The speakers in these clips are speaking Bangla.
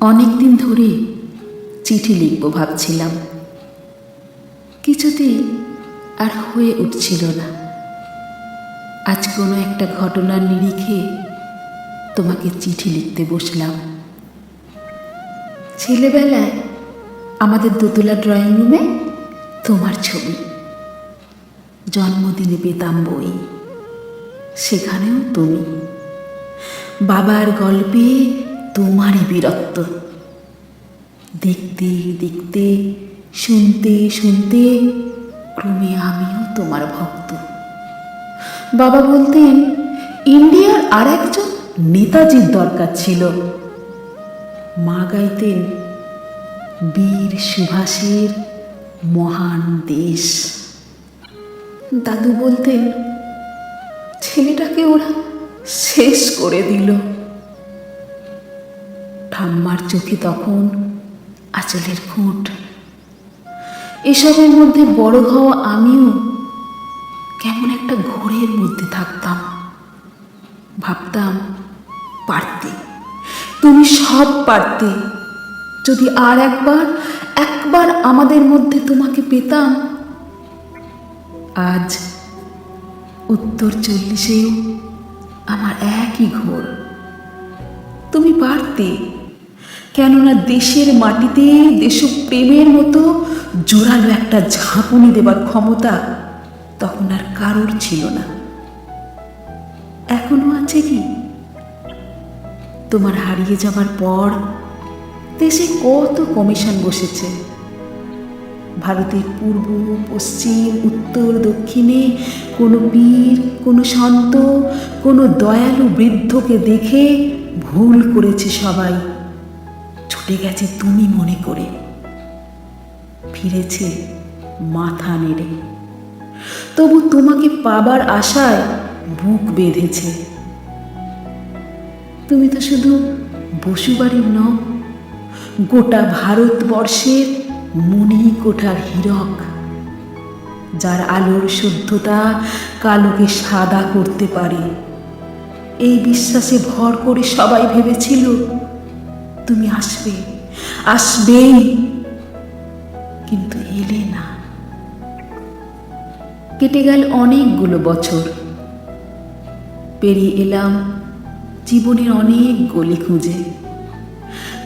অনেক দিন ধরে চিঠি লিখব ভাবছিলাম, কিছুতেই আর হয়ে উঠছিল না। আজ কোনো একটা ঘটনার নিরিখে তোমাকে চিঠি লিখতে বসলাম। ছেলেবেলায় আমাদের দোতলা ড্রয়িং রুমে তোমার ছবি, জন্মদিনে পেতাম বই, সেখানেও তুমি। বাবার গল্পে তোমারই বীরত্ব, দেখতে দেখতে শুনতে শুনতে ক্রমে আমিও তোমার ভক্ত। বাবা বলতেন ইন্ডিয়ার আর একজন নেতাজির দরকার ছিল। মা গাইতেন বীর সুভাষের মহান দেশ। দাদু বলতেন ছেলেটাকে ওরা শেষ করে দিল। ঠাম্মার চোখে তখন আঁচলের খুঁট। এসবের মধ্যে বড় হওয়া আমিও কেমন একটা ঘোরের মধ্যে থাকতাম। ভাবতাম পারতে, তুমি সব পারতে। যদি আর একবার আমাদের মধ্যে তোমাকে পেতাম। আজ উত্তর 40-এও আমার একই ঘোর। তুমি পারতে, কেননা দেশের মাটিতে দেশপ্রেমের মতো জোরালো একটা ঝাঁকুনি দেবার ক্ষমতা তখন আর কারোর ছিল না। এখনো আছে কি? তোমার হারিয়ে যাবার পর দেশে কত কমিশন বসেছে। ভারতের পূর্ব পশ্চিম উত্তর দক্ষিণে কোনো বীর, কোনো সন্ত, কোনো দয়ালু বৃদ্ধকে দেখে ভুল করেছে সবাই, ছুটে গেছে তুমি মনে করে, ফিরেছে মাথা নেড়ে। তবু তোমাকে পাবার আশায় বুক বেঁধেছে। তুমি তো শুধু বসুবাড়ির নও, গোটা ভারতবর্ষের মণিকোঠার হীরক, যার আলোর শুদ্ধতা কালোকে সাদা করতে পারে। এই বিশ্বাসে ভর করে সবাই ভেবেছিল তুমি আসবেই, কিন্তু এলে না। কেটে গেল অনেকগুলো বছর, পেরিয়ে এলাম জীবনের অনেক গলি খুঁজে।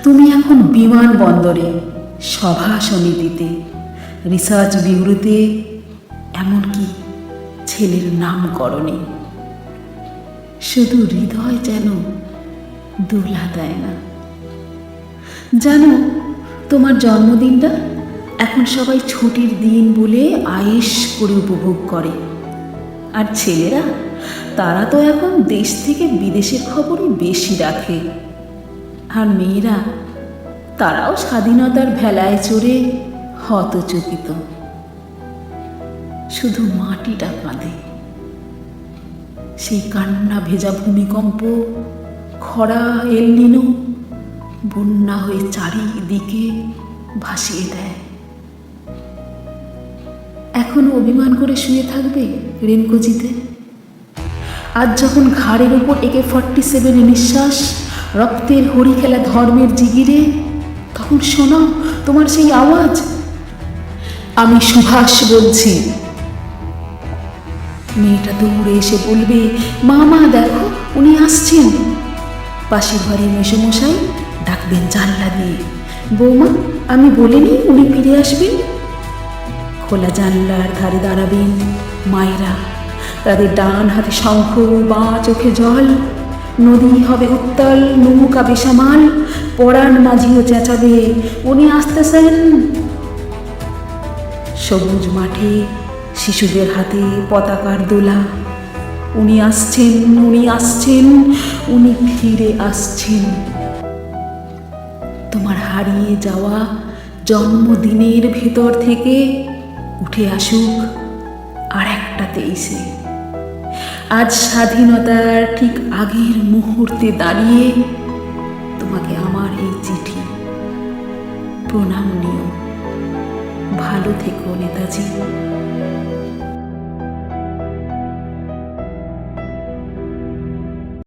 তুমি এখন বিমানবন্দরে, সভা সমিতিতে, রিসার্চ ব্যুরোতে, এমনকি ছেলের নামকরণে। শুধু হৃদয় যেন দোলা দেয় না। জানো, তোমার জন্মদিনটা এখন সবাই ছুটির দিন বলে আয়েশ করে উপভোগ করে। আর ছেলেরা, তারা তো এখন দেশ থেকে বিদেশের খবরই বেশি রাখে। আর মেয়েরা, তারাও স্বাধীনতার ভেলায় চড়ে হতচকিত। শুধু মাটিটা কাঁদে। সেই কান্না ভেজা ভূমিকম্প, খরা, এল নিনো বন্যা হয়ে চারিদিকে ভাসিয়ে দেয়। এখনো অভিমান করে শুয়ে থাকবে রেনকোজিতে? আজ যখন ঘাড়ের উপর AK-47 নিঃশ্বাস, রক্তের হরি খেলা ধর্মের জিগিরে, তখন শোনাও তোমার সেই আওয়াজ, আমি সুভাষ বলছি। মেয়েটা দৌড়ে এসে বলবে, মা দেখো উনি আসছেন। পাশের বাড়ির মেসোমশাই ডাকবেন জানলা দিয়ে, বৌমা আমি বলিনি উনি ফিরে আসবেন। খোলা জানলার ধারে দাঁড়াবেন মায়েরা, তাদের ডান হাতে শঙ্খ, বাঁ চোখে জল। নদী হবে উত্তাল, নৌকা বেসামাল, পরাণ মাঝিও চেঁচাবে, উনি আসতেছেন। সবুজ মাঠে শিশুদের হাতে পতাকার দোলা, উনি আসছেন, উনি আসছেন, উনি ফিরে আসছেন। তোমার হারিয়ে যাওয়া জন্মদিনের ভেতর থেকে উঠে আসুক আর একটা 23-এ। আজ স্বাধীনতার ঠিক আগের মুহূর্তে দাঁড়িয়ে তোমাকে আমার এই চিঠি। প্রণাম নিও, ভালো থেকো নেতাজি।